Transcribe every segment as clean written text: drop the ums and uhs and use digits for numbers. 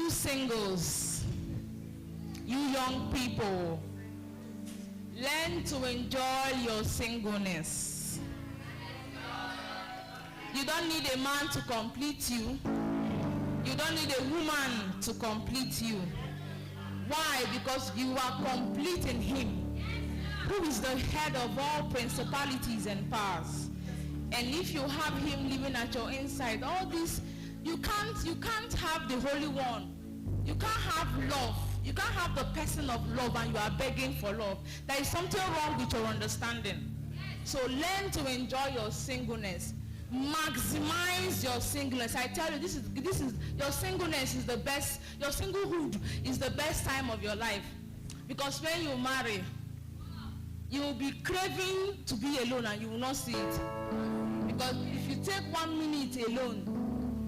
You singles, you young people, learn to enjoy your singleness. You don't need a man to complete you. You don't need a woman to complete you. Why? Because you are complete in him, who is the head of all principalities and powers. And if you have him living at your inside, all this, you can't have the Holy One. You can't have love. You can't have the person of love and you are begging for love. There is something wrong with your understanding. So learn to enjoy your singleness. Maximize your singleness. I tell you, this is your singleness is the best. Your singlehood is the best time of your life, because when you marry, you will be craving to be alone and you will not see it. Because if you take 1 minute alone,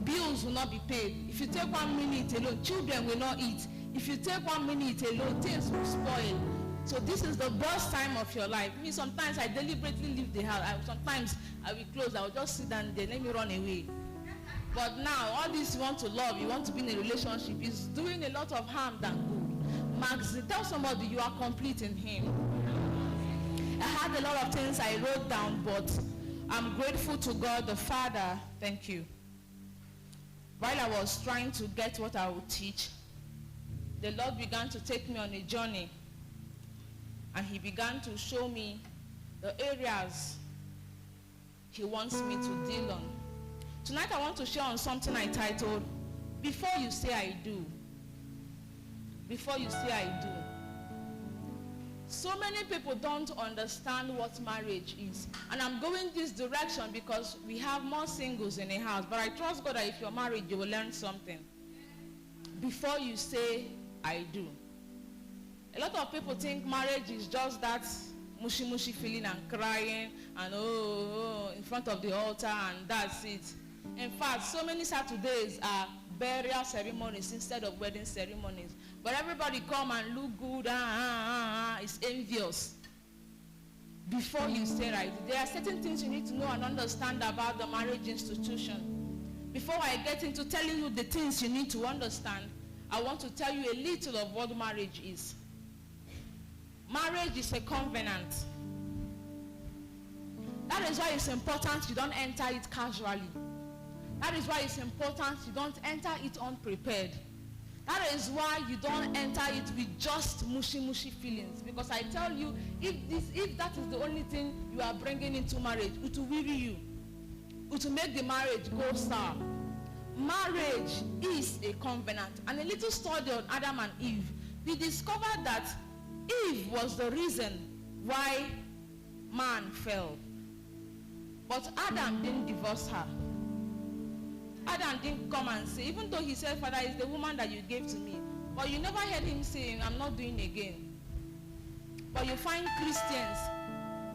bills will not be paid. If you take 1 minute alone, children will not eat. If you take 1 minute alone, things will spoil. So this is the best time of your life. Me, sometimes I deliberately leave the house. Sometimes I will close. I will just sit down there, let me run away. But now, all this you want to love, you want to be in a relationship, is doing a lot of harm than good. Max, tell somebody you are complete in him. I had a lot of things I wrote down, but I'm grateful to God the Father. Thank you. While I was trying to get what I would teach, the Lord began to take me on a journey, and he began to show me the areas he wants me to deal on. Tonight I want to share on something I titled, Before You Say I Do. Before you say I do. So many people don't understand what marriage is. And I'm going this direction because we have more singles in the house. But I trust God that if you're married, you will learn something. Before you say I do. A lot of people think marriage is just that mushy feeling and crying and oh in front of the altar and that's it. In fact, so many Saturdays are burial ceremonies instead of wedding ceremonies. But everybody come and look good, it's envious. Before you say right, there are certain things you need to know and understand about the marriage institution. Before I get into telling you the things you need to understand, I want to tell you a little of what marriage is. Marriage is a covenant. That is why it's important you don't enter it casually. That is why it's important you don't enter it unprepared. That is why you don't enter it with just mushy feelings. Because I tell you, if that is the only thing you are bringing into marriage, it will weary you. It will make the marriage go sour. Marriage is a covenant. And a little study on Adam and Eve, we discovered that Eve was the reason why man fell. But Adam didn't divorce her. Adam didn't come and say, even though he said, Father, it's the woman that you gave to me. But you never heard him saying, I'm not doing again. But you find Christians,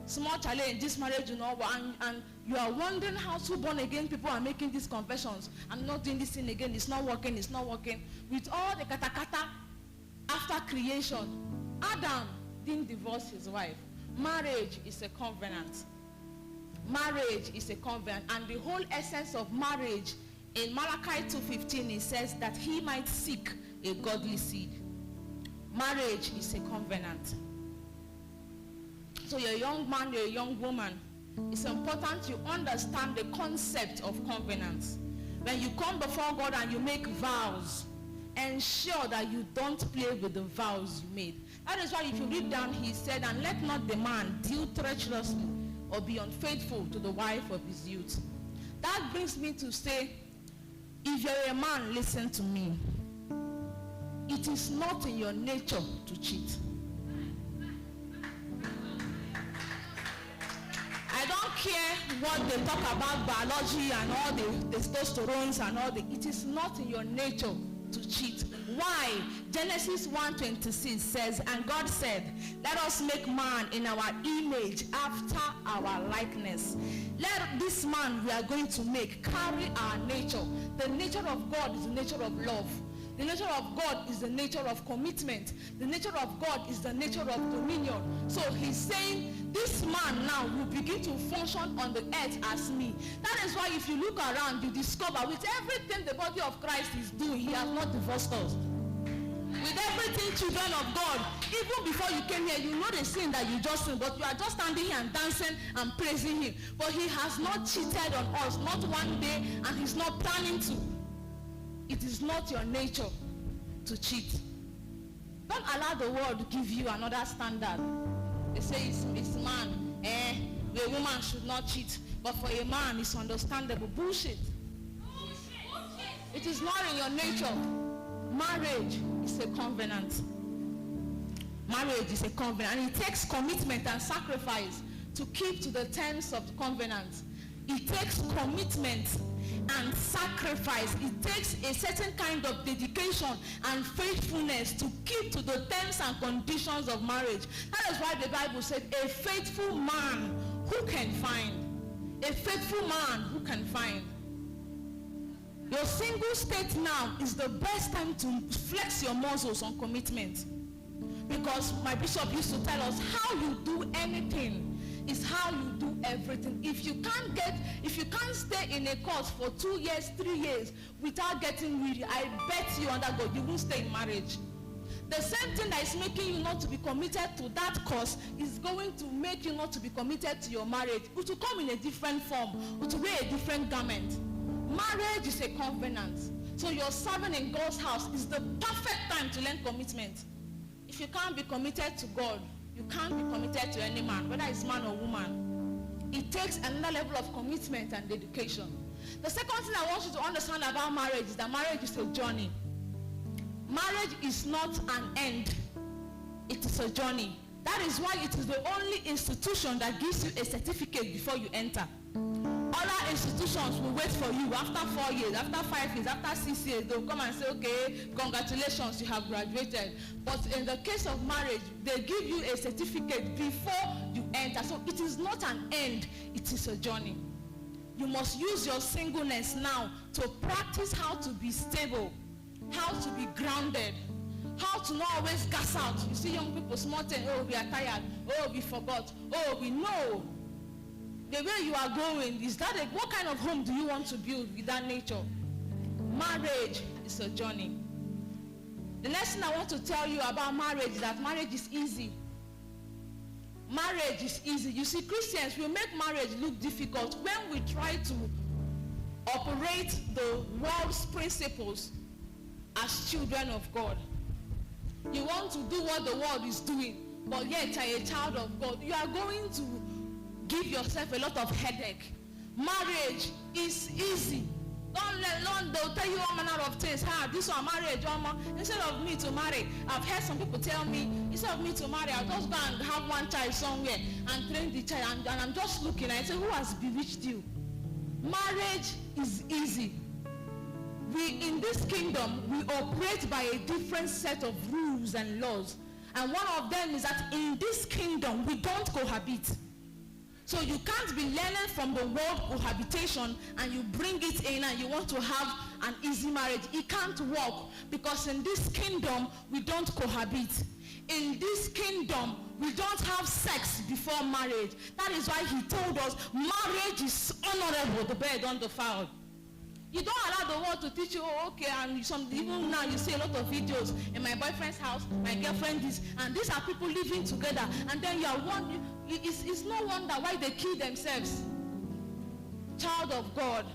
small challenge, this marriage, you know, and you are wondering how two born again people are making these confessions. I'm not doing this thing again, it's not working, it's not working. With all the kata after creation, Adam didn't divorce his wife. Marriage is a covenant. Marriage is a covenant. And the whole essence of marriage, in Malachi 2:15, it says that he might seek a godly seed. Marriage is a covenant. So you're a young man, you're a young woman. It's important you understand the concept of covenants. When you come before God and you make vows, ensure that you don't play with the vows you made. That is why if you read down, he said, and let not the man deal treacherously or be unfaithful to the wife of his youth. That brings me to say, if you're a man, listen to me. It is not in your nature to cheat. I don't care what they talk about biology and all the testosterones and all the, it is not in your nature to cheat. Why? Genesis 1:26 says, and God said, let us make man in our image after our likeness. Let this man we are going to make carry our nature. The nature of God is the nature of love. The nature of God is the nature of commitment. The nature of God is the nature of dominion. So he's saying, this man now will begin to function on the earth as me. That is why if you look around, you discover with everything the body of Christ is doing, he has not divorced us. With everything, children of God, even before you came here, you know the sin that you just sinned, but you are just standing here and dancing and praising him. But he has not cheated on us, not one day, and he's not planning to. It is not your nature to cheat. Don't allow the world to give you another standard. They say it's man, a woman should not cheat, but for a man it's understandable. Bullshit. It is not in your nature. Marriage is a covenant. Marriage is a covenant, and it takes commitment and sacrifice to keep to the terms of the covenant. It takes commitment and sacrifice. It takes a certain kind of dedication and faithfulness to keep to the terms and conditions of marriage. That is why the Bible said, a faithful man who can find. A faithful man who can find. Your single state now is the best time to flex your muscles on commitment. Because my bishop used to tell us, how you do anything is how you do everything. If you can't stay in a course for 2 years, 3 years without getting weary, I bet you under God, you won't stay in marriage. The same thing that is making you not to be committed to that course is going to make you not to be committed to your marriage. It will come in a different form. It will wear a different garment. Marriage is a covenant. So your serving in God's house is the perfect time to learn commitment. If you can't be committed to God, you can't be committed to any man, whether it's man or woman. It takes another level of commitment and dedication. The second thing I want you to understand about marriage is that marriage is a journey. Marriage is not an end. It is a journey. That is why it is the only institution that gives you a certificate before you enter. Other institutions will wait for you after 4 years, after 5 years, after 6 years. They'll come and say, okay, congratulations, you have graduated. But in the case of marriage, they give you a certificate before you enter. So it is not an end, it is a journey. You must use your singleness now to practice how to be stable, how to be grounded, how to not always gas out. You see young people small thing, oh, we are tired, oh, we forgot, oh, we know. The way you are going, is that what kind of home do you want to build with that nature? Marriage is a journey. The next thing I want to tell you about marriage is that marriage is easy. Marriage is easy. You see, Christians will make marriage look difficult when we try to operate the world's principles as children of God. You want to do what the world is doing, but yet you're a child of God. You are going to give yourself a lot of headache. Marriage is easy. They'll tell you all manner of things. This one marriage, instead of me to marry, I've heard some people tell me, instead of me to marry, I'll just go and have one child somewhere and train the child. And I'm just looking, and I say, who has bewitched you? Marriage is easy. In this kingdom, we operate by a different set of rules and laws. And one of them is that in this kingdom, we don't cohabit. So you can't be learning from the world cohabitation and you bring it in and you want to have an easy marriage. It can't work, because in this kingdom, we don't cohabit. In this kingdom, we don't have sex before marriage. That is why he told us marriage is honorable, the bed undefiled. You don't allow the world to teach you, oh, okay, and even now you see a lot of videos in my boyfriend's house, my girlfriend this, and these are people living together, and then you are wondering, it's no wonder why they kill themselves. Child of God,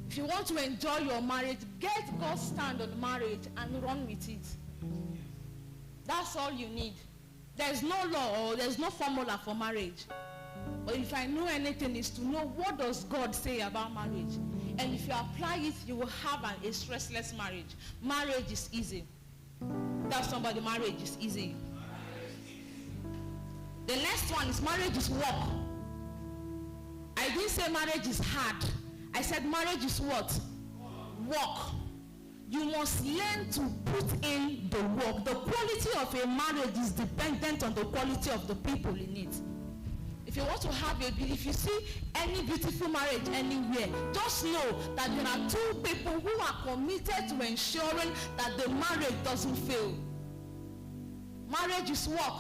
if you want to enjoy your marriage, get God's stand on marriage and run with it. That's all you need. There's no law or there's no formula for marriage. But if I know anything, is to know what does God say about marriage. And if you apply it, you will have a stressless marriage. Marriage is easy. Tell somebody, marriage is easy. The next one is marriage is work. I didn't say marriage is hard. I said marriage is what? Work. You must learn to put in the work. The quality of a marriage is dependent on the quality of the people in it. If If you want to have if you see any beautiful marriage anywhere, just know that there are two people who are committed to ensuring that the marriage doesn't fail. Marriage is work.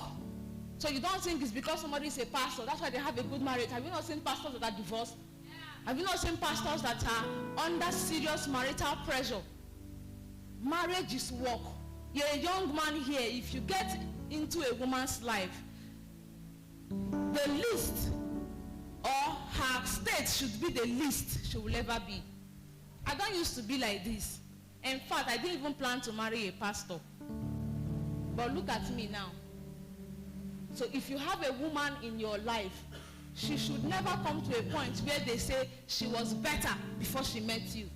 So you don't think it's because somebody is a pastor, that's why they have a good marriage. Have you not seen pastors that are divorced? Yeah. Have you not seen pastors that are under serious marital pressure? Marriage is work. You're a young man here. If you get into a woman's life, the least or her state should be the least she will ever be. I don't used to be like this. In fact, I didn't even plan to marry a pastor. But look at me now. So if you have a woman in your life, she should never come to a point where they say she was better before she met you.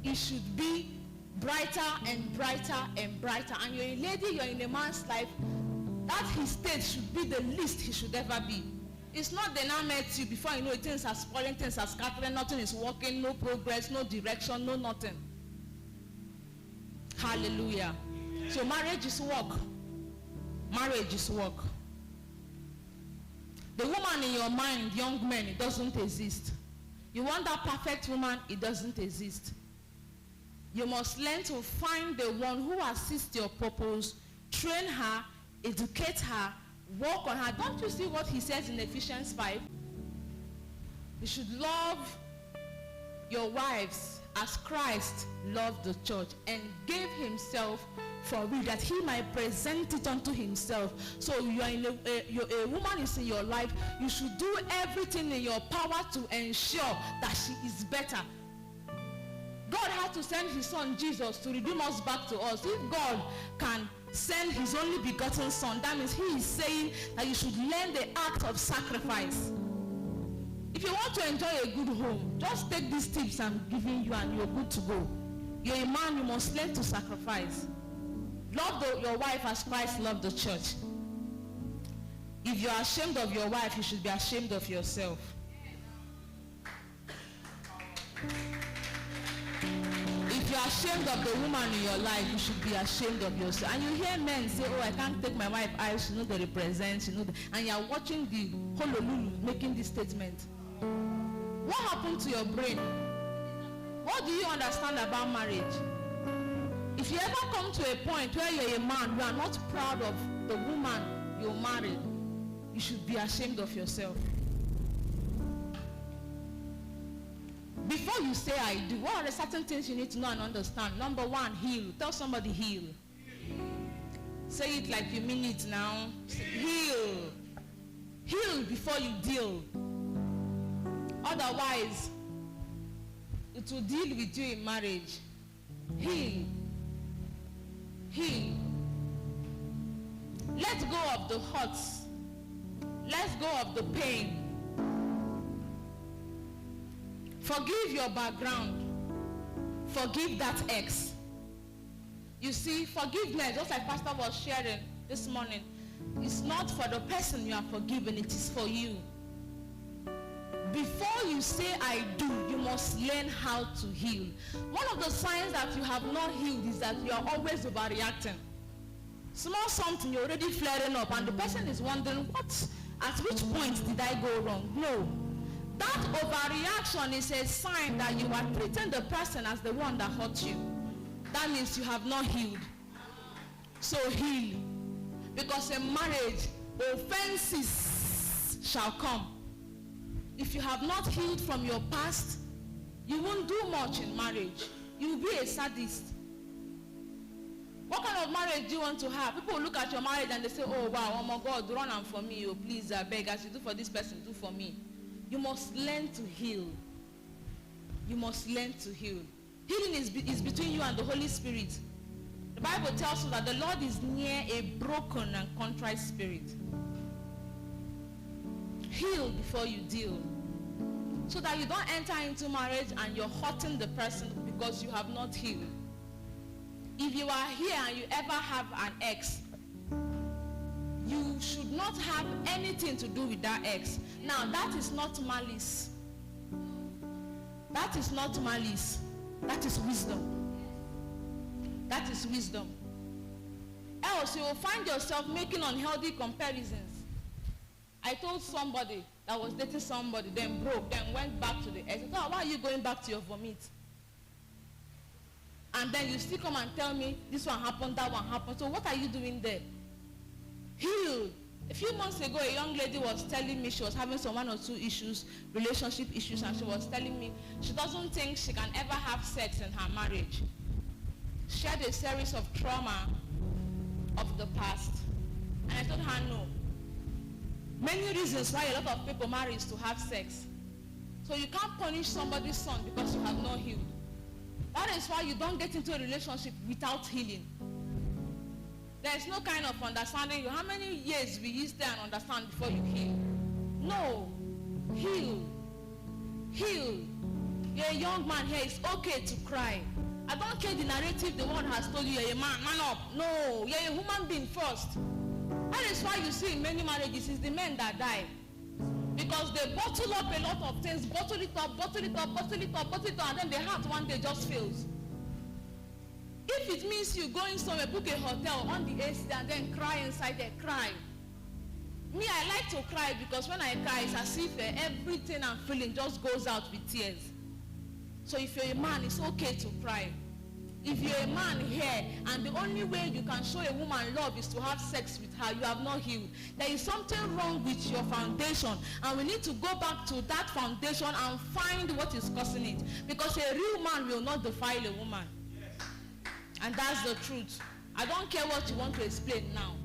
It should be brighter and brighter and brighter. And you're a lady, you're in a man's life, that his state should be the least he should ever be. It's not they now met you, before you know it, things are spoiling, things are scattering, nothing is working, no progress, no direction, no nothing. Hallelujah. So marriage is work. Marriage is work. The woman in your mind, young men, it doesn't exist. You want that perfect woman, it doesn't exist. You must learn to find the one who assists your purpose, train her, educate her, work on her. Don't you see what he says in Ephesians 5? You should love your wives as Christ loved the church and gave himself for it, that he might present it unto himself. So you are a woman is in your life. You should do everything in your power to ensure that she is better. God had to send his son Jesus to redeem us back to us. If God can send his only begotten son, that means he is saying that you should learn the act of sacrifice. If you want to enjoy a good home, just take these tips I'm giving you and you're good to go. You're a man, you must learn to sacrifice. Love your wife as Christ loved the church. If you're ashamed of your wife, you should be ashamed of yourself. If you're ashamed of the woman in your life, you should be ashamed of yourself. And you hear men say, oh, I can't take my wife out, she knows the represents, and you're watching the Honolulu making this statement. What happened to your brain? What do you understand about marriage? If you ever come to a point where you're a man, you are not proud of the woman you married, you should be ashamed of yourself. Before you say I do, what are the certain things you need to know and understand? Number one, heal. Tell somebody heal. Say it like you mean it now. Heal. Heal before you deal. Otherwise, it will deal with you in marriage. Heal. Heal. Let go of the hurts. Let go of the pain. Forgive your background. Forgive that ex. You see, forgiveness, just like Pastor was sharing this morning, it's not for the person you are forgiven, it is for you. Before you say I do, you must learn how to heal. One of the signs that you have not healed is that you are always overreacting. Small something, you're already flaring up, and the person is wondering, at which point did I go wrong? No. That overreaction is a sign that you are treating the person as the one that hurt you. That means you have not healed. So heal. Because in marriage, offenses shall come. If you have not healed from your past, you won't do much in marriage. You will be a sadist. What kind of marriage do you want to have? People will look at your marriage and they say, oh wow, oh my God, run am for me, oh please, I beg, as you do for this person, do for me. You must learn to heal. You must learn to heal. Healing is between you and the Holy Spirit. The Bible tells us that the Lord is near a broken and contrite spirit. Heal before you deal. So that you don't enter into marriage and you're hurting the person because you have not healed. If you are here and you ever have an ex, you should not have anything to do with that ex. Now, that is not malice. That is not malice. That is wisdom. That is wisdom. Else, you will find yourself making unhealthy comparisons. I told somebody that was dating somebody, then broke, then went back to the ex. I thought, why are you going back to your vomit? And then you still come and tell me this one happened, that one happened. So what are you doing there? Heal. A few months ago, a young lady was telling me she was having some 1 or 2 issues, relationship issues, and she was telling me she doesn't think she can ever have sex in her marriage. She had a series of trauma of the past. And I told her no. Many reasons why a lot of people marry is to have sex. So you can't punish somebody's son because you have not healed. That is why you don't get into a relationship without healing. There is no kind of understanding. How many years will you stay and understand before you heal? No. Heal. Heal. You're a young man here. It's okay to cry. I don't care the narrative the world has told you. You're a man. Man up. No. You're a human being first. That is why you see in many marriages it's the men that die. Because they bottle up a lot of things. Bottle it up, bottle it up, bottle it up, bottle it up, and then the heart one day just fails. If it means you going somewhere, book a hotel on the AC and then cry inside there, cry. Me, I like to cry because when I cry, it's as if everything I'm feeling just goes out with tears. So if you're a man, it's okay to cry. If you're a man here and the only way you can show a woman love is to have sex with her, you have not healed. There is something wrong with your foundation, and we need to go back to that foundation and find what is causing it. Because a real man will not defile a woman. And that's the truth. I don't care what you want to explain now.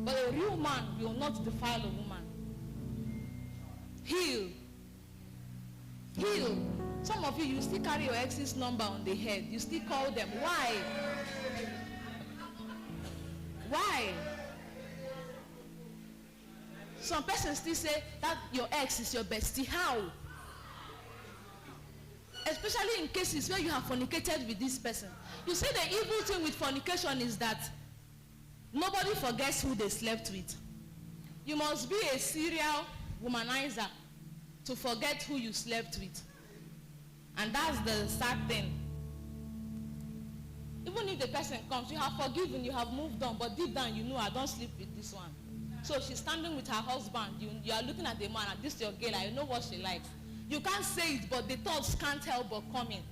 But a real man will not defile a woman. Heal. Heal. Some of you still carry your ex's number on the head. You still call them. Why? Why? Some persons still say that your ex is your bestie. How? Especially in cases where you have fornicated with this person. You see, the evil thing with fornication is that nobody forgets who they slept with. You must be a serial womanizer to forget who you slept with. And that's the sad thing. Even if the person comes, you have forgiven, you have moved on, but deep down you know I don't sleep with this one. So she's standing with her husband. You are looking at the man, and this is your girl, I know what she likes. You can't say it, but the thoughts can't help but come in.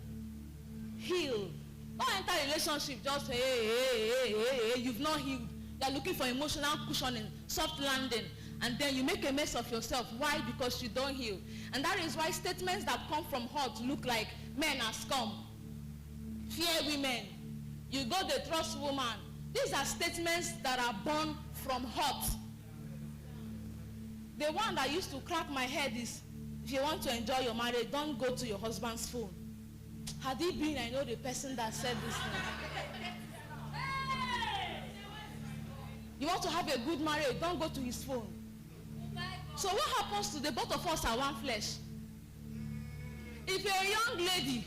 Heal. Don't enter a relationship just hey, you've not healed. You're looking for emotional cushioning, soft landing, and then you make a mess of yourself. Why? Because you don't heal. And that is why statements that come from hurt look like men are scum, fear women, you go the trust woman. These are statements that are born from hurt. The one that used to crack my head is, if you want to enjoy your marriage, don't go to your husband's phone. Had it been, I know the person that said this thing. You want to have a good marriage, don't go to his phone. So what happens to the both of us are one flesh? If you're a young lady,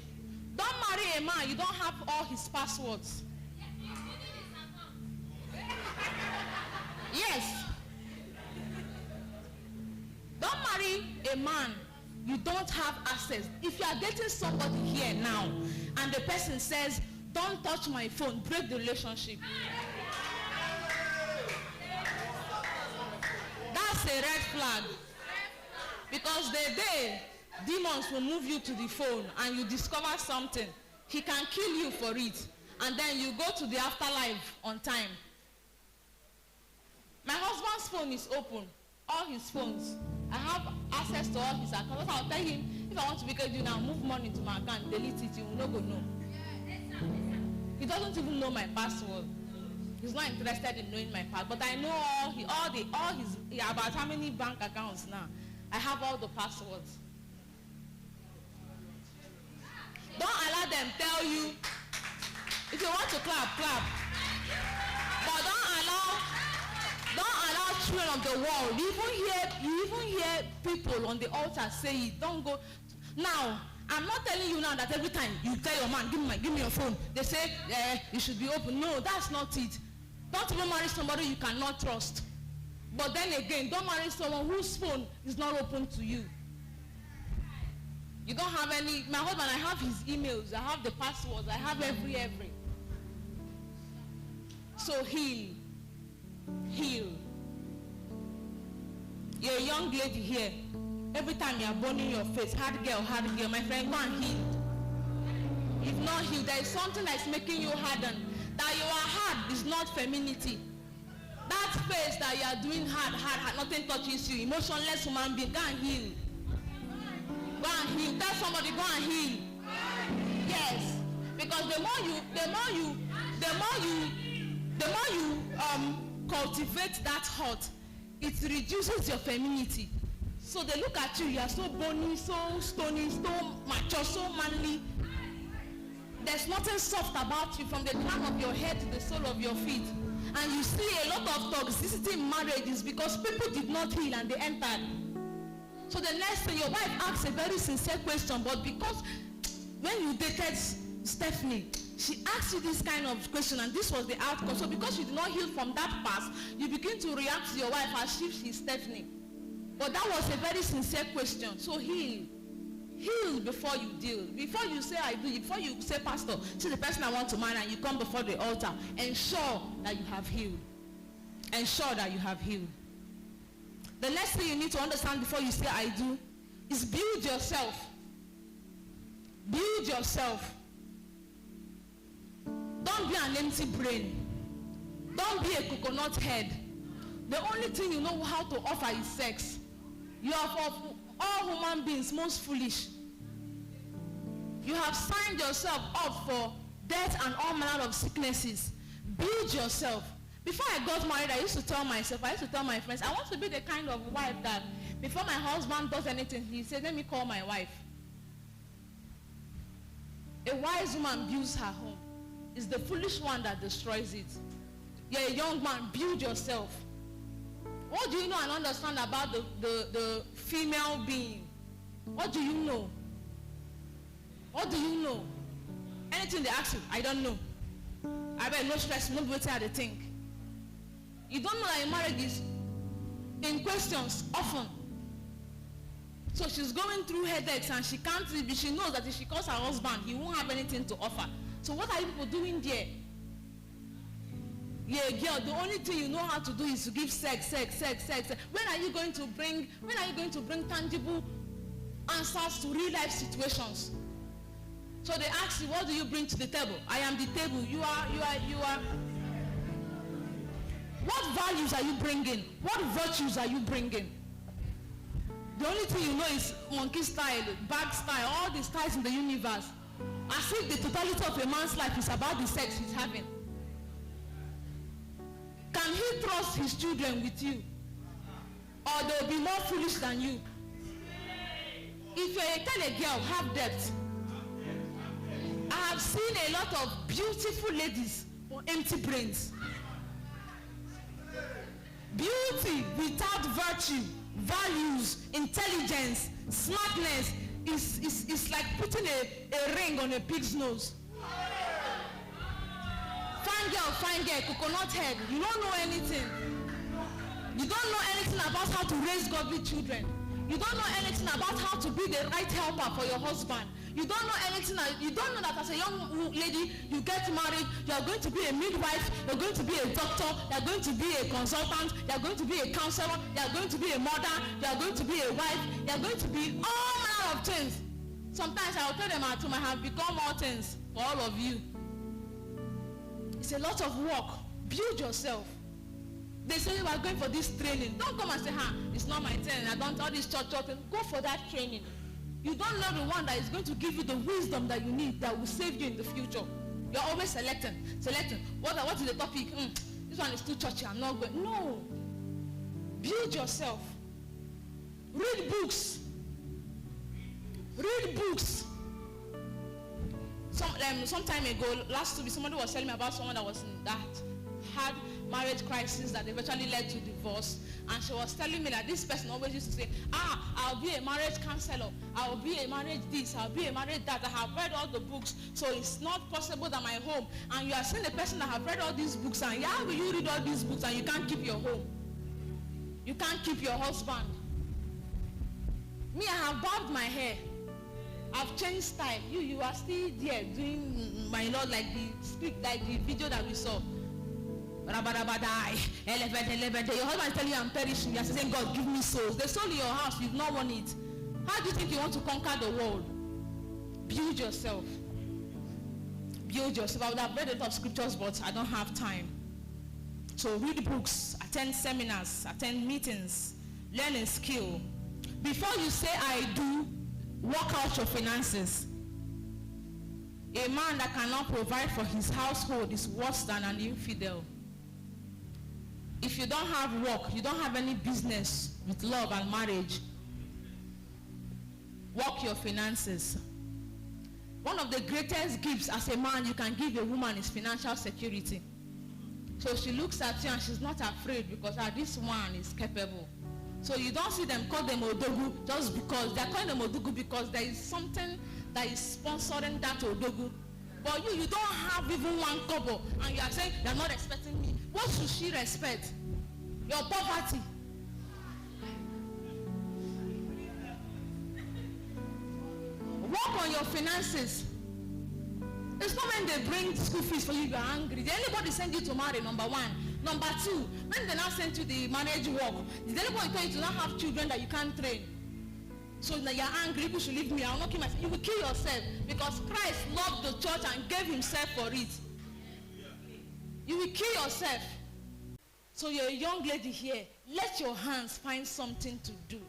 don't marry a man, you don't have all his passwords. Yes. Don't marry a man you don't have access. If you are dating somebody here now and the person says, don't touch my phone, break the relationship. That's a red flag. Because the day demons will move you to the phone and you discover something, he can kill you for it. And then you go to the afterlife on time. My husband's phone is open. All his phones. I have access to all his accounts. I'll tell him, if I want to make you now, move money to my account, delete it, you will not go know. He doesn't even know my password. He's not interested in knowing my password. But I know all his about how many bank accounts now. I have all the passwords. Don't allow them tell you, if you want to clap, clap. But don't allow children of the world. You even hear people on the altar say it. Don't go. Now, I'm not telling you now that every time you tell your man, give me your phone, they say you should be open. No, that's not it. Don't even marry somebody you cannot trust. But then again, don't marry someone whose phone is not open to you. You don't have any. My husband, I have his emails, I have the passwords, I have every. So heal. You're a young lady here. Every time you are burning your face, hard girl, my friend, go and heal. If not healed, there is something that's making you harden. That you are hard is not femininity. That face that you are doing hard, nothing touches you. Emotionless human being, go and heal. Go and heal. Tell somebody, go and heal. Yes. Because the more you cultivate that heart, it reduces your femininity. So they look at you, you are so bony, so stony, so mature, so manly. There's nothing soft about you from the crown of your head to the sole of your feet. And you see a lot of toxicity in marriages because people did not heal and they entered. So the next thing, your wife asks a very sincere question, but because when you dated Stephanie, she asked you this kind of question and this was the outcome. So because you did not heal from that past, you begin to react to your wife as if she's Stephanie. But that was a very sincere question. So heal. Heal before you deal. Before you say I do, before you say pastor, see the person I want to marry, and you come before the altar, ensure that you have healed. Ensure that you have healed. The next thing you need to understand before you say I do is build yourself. Build yourself. Don't be an empty brain. Don't be a coconut head. The only thing you know how to offer is sex. You are of all human beings most foolish. You have signed yourself up for death and all manner of sicknesses. Build yourself. Before I got married, I used to tell my friends, I want to be the kind of wife that before my husband does anything, he says, let me call my wife. A wise woman builds her home. It's the foolish one that destroys it. You're a young man, build yourself. What do you know and understand about the female being? What do you know? What do you know? Anything they ask you, I don't know. I bet no stress, no waiting at the think. You don't know that your marriage is in questions often. So she's going through headaches and she can't, she knows that if she calls her husband, he won't have anything to offer. So what are you people doing there? Yeah, girl, the only thing you know how to do is to give sex. When are you going to bring tangible answers to real life situations? So they ask you, what do you bring to the table? I am the table. You are. What values are you bringing? What virtues are you bringing? The only thing you know is monkey style, bag style, all the styles in the universe. As if the totality of a man's life is about the sex he's having. Can he trust his children with you? Or they'll be more foolish than you? If you tell a girl, have depth. I have seen a lot of beautiful ladies with empty brains. Beauty without virtue, values, intelligence, smartness is like putting a ring on a pig's nose. Fine girl, coconut head. You don't know anything. You don't know anything about how to raise godly children. You don't know anything about how to be the right helper for your husband. You don't know anything. You don't know that as a young lady, you get married, you are going to be a midwife, you're going to be a doctor, you're going to be a consultant, you're going to be a counselor, you're going to be a mother, you're going to be a wife, you're going to be all manner of things. Sometimes I will tell them at home, I have become all things for all of you. It's a lot of work. Build yourself. They say you are going for this training. Don't come and say, it's not my turn. I don't all this church. Go for that training. You don't know the one that is going to give you the wisdom that you need, that will save you in the future. You're always selecting. What is the topic? This one is too churchy. I'm not going. No. Build yourself. Read books. Read books. Some time ago, last week, somebody was telling me about someone that was in that had marriage crisis that eventually led to divorce, and she was telling me that this person always used to say, I'll be a marriage counselor, I'll be a marriage this, I'll be a marriage that. I have read all the books, so it's not possible that my home. And you are seeing a person that have read all these books, and how will you read all these books and you can't keep your home? You can't keep your husband. Me, I have bobbed my hair. I've changed style. You are still there doing my Lord like the video that we saw. Your husband is telling you I'm perishing. You're saying, God, give me souls. The soul in your house, you've not won it. How do you think you want to conquer the world? Build yourself. Build yourself. I would have read a lot of scriptures, but I don't have time. So read books, attend seminars, attend meetings, learn a skill. Before you say I do, work out your finances. A man that cannot provide for his household is worse than an infidel. If you don't have work, you don't have any business with love and marriage. Work your finances. One of the greatest gifts as a man you can give a woman is financial security. So she looks at you and she's not afraid because this one is capable. So you don't see them call them Odogu just because. They're calling them Odogu because there is something that is sponsoring that Odogu. But you don't have even one kobo and you are saying you're not respecting me. What should she respect? Your poverty. Work on your finances. It's not when they bring school fees for you, you're angry. Did anybody send you to marry? Number one. Number two, when they now send you the marriage work, did anybody tell you to not have children that you can't train? So that you're angry, people should leave me, I'll not kill myself. You will kill yourself because Christ loved the church and gave himself for it. You will kill yourself. So you're a young lady here. Let your hands find something to do.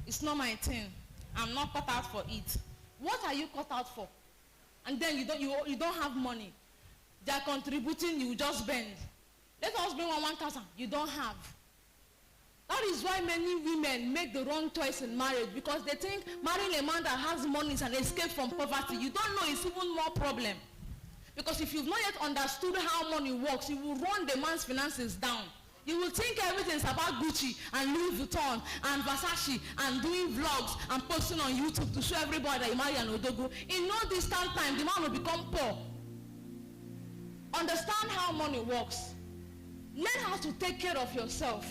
It's not my thing. I'm not cut out for it. What are you cut out for? And then you don't have money. They are contributing, you just bend. Let us bring 1,000. You don't have. That is why many women make the wrong choice in marriage because they think marrying a man that has money is an escape from poverty. You don't know it's even more problem. Because if you've not yet understood how money works, you will run the man's finances down. You will think everything is about Gucci and Louis Vuitton and Versace and doing vlogs and posting on YouTube to show everybody that you marry an Odogu. In no distant time, the man will become poor. Understand how money works. Learn how to take care of yourself.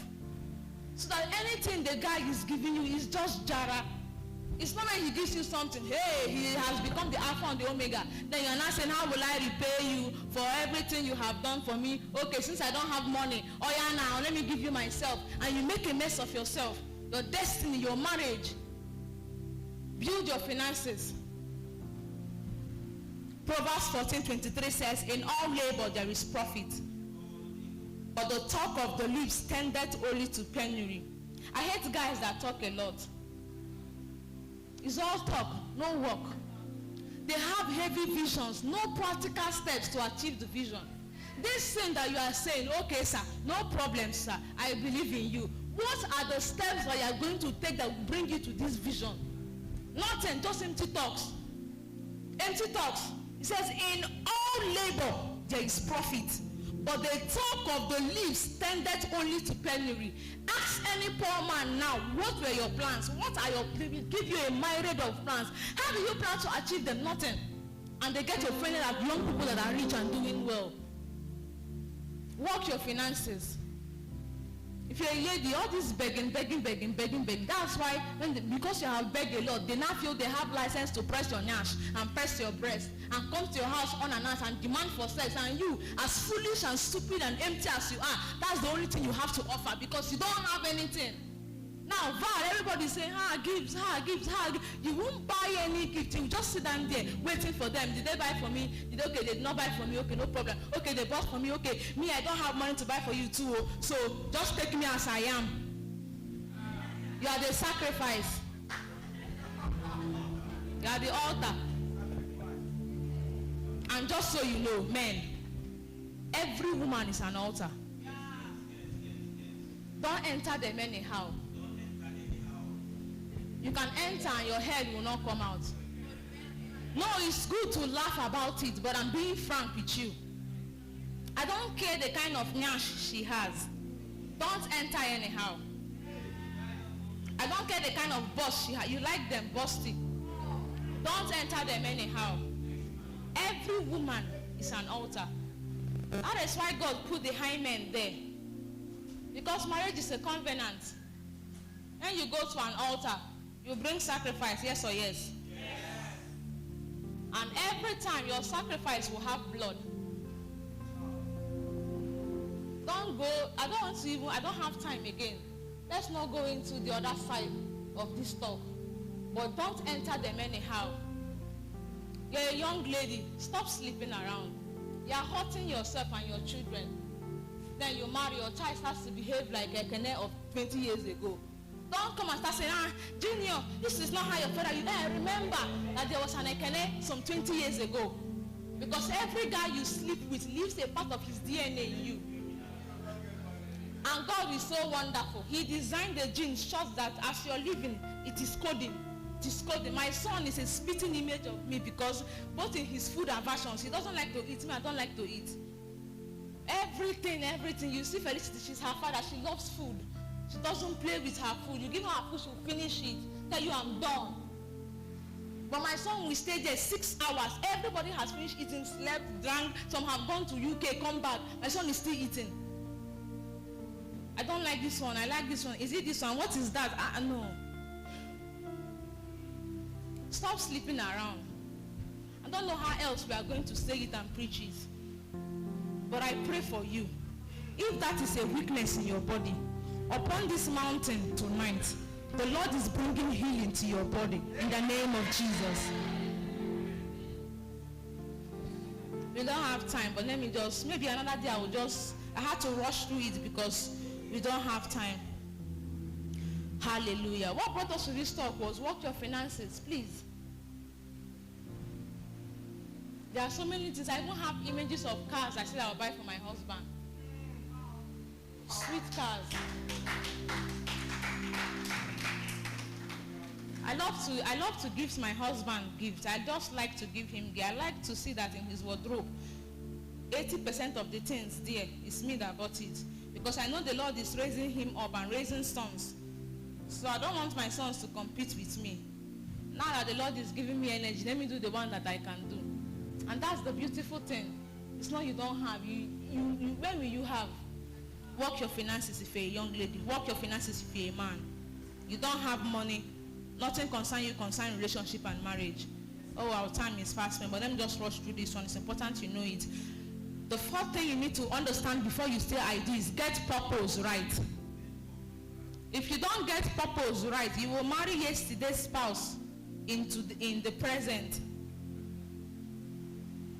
So that anything the guy is giving you is just jara. It's not when he gives you something, hey, he has become the Alpha and the Omega. Then you're not saying, how will I repay you for everything you have done for me? Okay, since I don't have money, oh yeah, now let me give you myself. And you make a mess of yourself, your destiny, your marriage. Build your finances. Proverbs 14:23 says, in all labor there is profit, but the talk of the lips tendeth only to penury. I hate guys that talk a lot. It's all talk, no work. They have heavy visions, no practical steps to achieve the vision. This thing that you are saying, okay sir, no problem sir, I believe in you. What are the steps that you are going to take that will bring you to this vision? Nothing, just empty talks. Empty talks. It says, in all labor there is profit, but the talk of the lips tendeth only to penury. Ask any poor man now, what were your plans? What are your plans? Give you a myriad of plans. How do you plan to achieve them? Nothing. And they get offended at young people that are rich and doing well. Work your finances. If you're a lady, all this begging. That's why, because you have begged a lot, they now feel they have license to press your nash and press your breast and come to your house unannounced and demand for sex. And you, as foolish and stupid and empty as you are, that's the only thing you have to offer because you don't have anything. Now, Val, everybody saying, gifts. You won't buy any gift. You just sit down there waiting for them. Did they buy for me? Okay, they did not buy for me. Okay, no problem. Okay, they bought for me. Okay, me, I don't have money to buy for you too. So just take me as I am. You are the sacrifice. You are the altar. And just so you know, men, every woman is an altar. Don't enter them anyhow. You can enter and your head will not come out. No, it's good to laugh about it, but I'm being frank with you. I don't care the kind of nyash she has. Don't enter anyhow. I don't care the kind of boss she has. You like them busty. Don't enter them anyhow. Every woman is an altar. That is why God put the high men there. Because marriage is a covenant. When you go to an altar, you bring sacrifice, yes or yes? Yes. And every time your sacrifice will have blood. Don't go. I don't have time again. Let's not go into the other side of this talk. But don't enter them anyhow. You're a young lady. Stop sleeping around. You're hurting yourself and your children. Then you marry, your child starts to behave like a Kene of 20 years ago. Don't come and start saying, Junior, this is not how your father. Remember that there was an Ekene some 20 years ago. Because every guy you sleep with leaves a part of his DNA in you. And God is so wonderful. He designed the genes such that as you're living, it is coding. It is coding. My son is a spitting image of me because both in his food aversions, he doesn't like to eat me, I don't like to eat. Everything. You see Felicity, she's her father. She loves food. She doesn't play with her food. You give her food, she'll finish it. Tell you I'm done. But my son will stay there 6 hours. Everybody has finished eating, slept, drank. Some have gone to UK, come back. My son is still eating. I don't like this one. I like this one. Is it this one? What is that? No. Stop sleeping around. I don't know how else we are going to say it and preach it. But I pray for you. If that is a weakness in your body, upon this mountain tonight, the Lord is bringing healing to your body in the name of Jesus. We don't have time, but let me just, maybe another day I had to rush through it because we don't have time. Hallelujah. What brought us to this talk was work your finances, please. There are so many things. I even have images of cars I said I'll buy for my husband. Sweet cars. I love to give my husband gifts. I just like to give him gifts. I like to see that in his wardrobe, 80% of the things there is me that bought it. Because I know the Lord is raising him up and raising sons. So I don't want my sons to compete with me. Now that the Lord is giving me energy, let me do the one that I can do. And that's the beautiful thing. It's not you don't have. When will you have? Work your finances if you're a young lady. Work your finances if you're a man. You don't have money. Nothing concern you, concern relationship and marriage. Oh, our time is fast spent, but let me just rush through this one. It's important you know it. The fourth thing you need to understand before you say I do is get purpose right. If you don't get purpose right, you will marry yesterday's spouse in the present.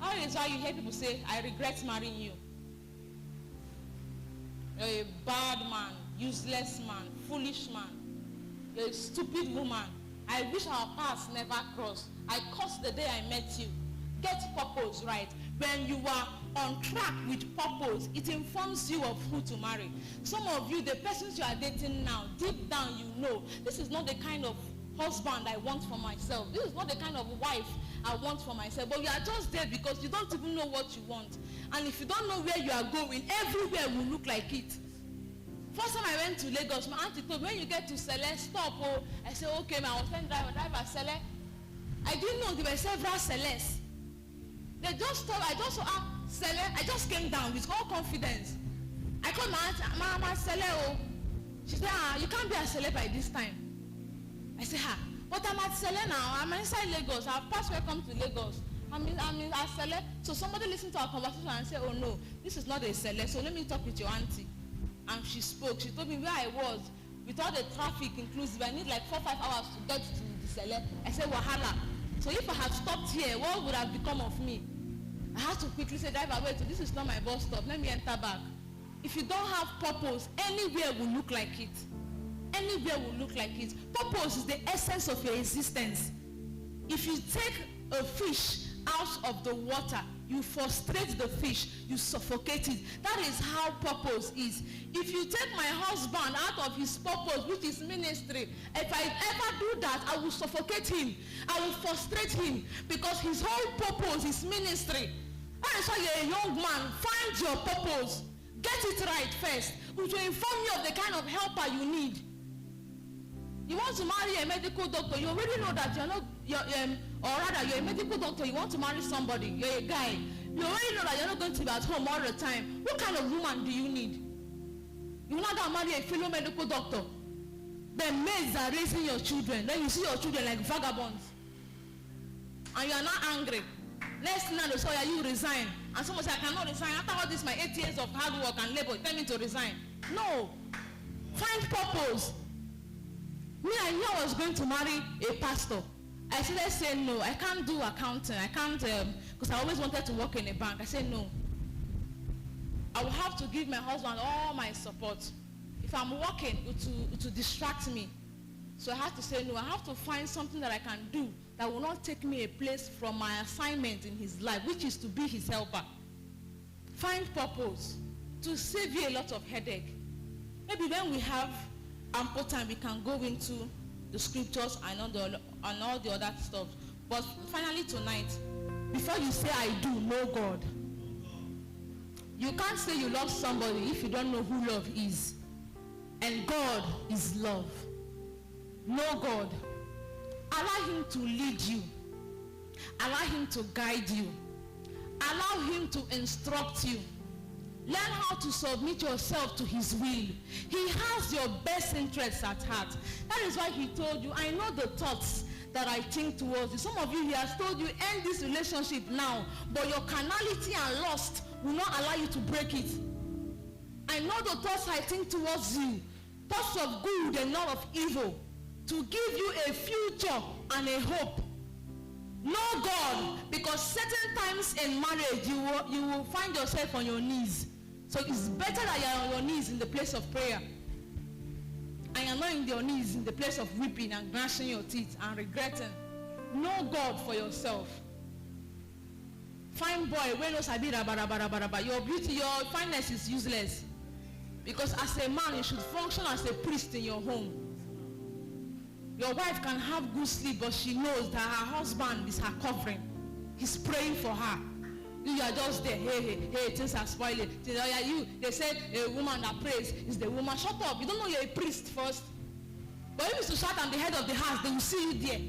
That is why you hear people say, I regret marrying you. You're a bad man, useless man, foolish man. You're a stupid woman. I wish our paths never crossed. I cursed the day I met you. Get purpose right. When you are on track with purpose, it informs you of who to marry. Some of you, the persons you are dating now, deep down you know, this is not the kind of husband I want for myself. This is not the kind of wife I want for myself. But you are just there because you don't even know what you want. And if you don't know where you are going, everywhere will look like it. First time I went to Lagos, my auntie told me, when you get to Sele, stop. Oh, I said, okay, I was telling driver Sele. I didn't know there were several Seles. They just told, I just saw Sele. I just came down with all confidence. I called my auntie, Mama Sele. Oh. She said, you can't be a Sele by this time. I said, but I'm at Sele now. I'm inside Lagos. I've passed welcome to Lagos. I'm in Sele. So somebody listened to our conversation and said, oh no, this is not a Sele. So let me talk with your auntie. And she spoke. She told me where I was. With all the traffic inclusive, I need like 4-5 hours to get to the Sele. I said, Wahala. So if I had stopped here, what would have become of me? I had to quickly say, driver, wait, this is not my bus stop. Let me enter back. If you don't have purpose, anywhere will look like it. Anywhere will look like it. Purpose is the essence of your existence. If you take a fish out of the water, you frustrate the fish, you suffocate it. That is how purpose is. If you take my husband out of his purpose, which is ministry, if I ever do that, I will suffocate him. I will frustrate him because his whole purpose is ministry. That is why you're a young man. Find your purpose. Get it right first, which will inform you of the kind of helper you need. You want to marry a medical doctor, you already know that you're not, or rather you're a medical doctor, you want to marry somebody, you're a guy, you already know that you're not going to be at home all the time. What kind of woman do you need? You're not going to marry a fellow medical doctor. The maids are raising your children, then you see your children like vagabonds. And you are not angry. Next thing they say, you resign. And someone say, I cannot resign. After all this, my 8 years of hard work and labor, tell me to resign. No. Find purpose. Me, I knew I was going to marry a pastor. I started saying no. I can't do accounting. I can't, because I always wanted to work in a bank. I said no. I will have to give my husband all my support. If I'm working, it will distract me. So I have to say no. I have to find something that I can do that will not take me a place from my assignment in his life, which is to be his helper. Find purpose to save you a lot of headache. Maybe when we have ample time, we can go into the scriptures and all the other stuff. But finally tonight, before you say I do, know God. You can't say you love somebody if you don't know who love is. And God is love. Know God. Allow him to lead you. Allow him to guide you. Allow him to instruct you. Learn how to submit yourself to his will. He has your best interests at heart. That is why he told you, I know the thoughts that I think towards you. Some of you, he has told you, end this relationship now, but your carnality and lust will not allow you to break it. I know the thoughts I think towards you, thoughts of good and not of evil, to give you a future and a hope. Know God, because certain times in marriage, you will find yourself on your knees. So it's better that you're on your knees in the place of prayer. And you're not on your knees in the place of weeping and gnashing your teeth and regretting. Know God for yourself. Fine boy, when no sabi rabarabarabara. Your beauty, your fineness is useless. Because as a man, you should function as a priest in your home. Your wife can have good sleep, but she knows that her husband is her covering. He's praying for her. You are just there. Hey, things are spoiling. They said a woman that prays is the woman. Shut up. You don't know you're a priest first. But if you shout on the head of the house, they will see you there.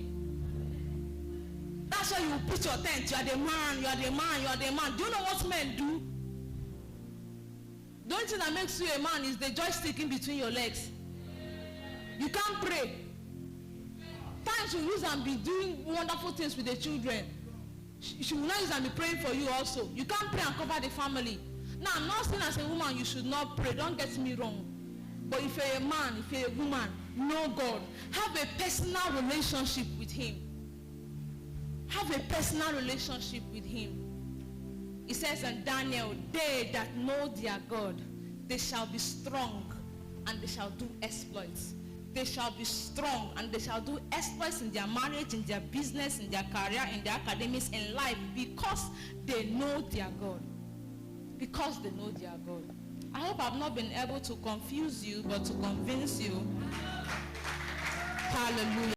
That's why you pitch your tent. You are the man, you are the man, you are the man. Do you know what men do? The only thing that makes you a man is the joystick in between your legs. You can't pray. Times you use and be doing wonderful things with the children. She will not use and be praying for you also. You can't pray and cover the family. Now, I'm not saying as a woman you should not pray. Don't get me wrong. But if you're a man, if you're a woman, know God. Have a personal relationship with him. Have a personal relationship with him. It says in Daniel, they that know their God, they shall be strong and they shall do exploits. They shall be strong and they shall do exploits in their marriage, in their business, in their career, in their academics, in life, because they know their God. Because they know their God. I hope I've not been able to confuse you, but to convince you. Hallelujah.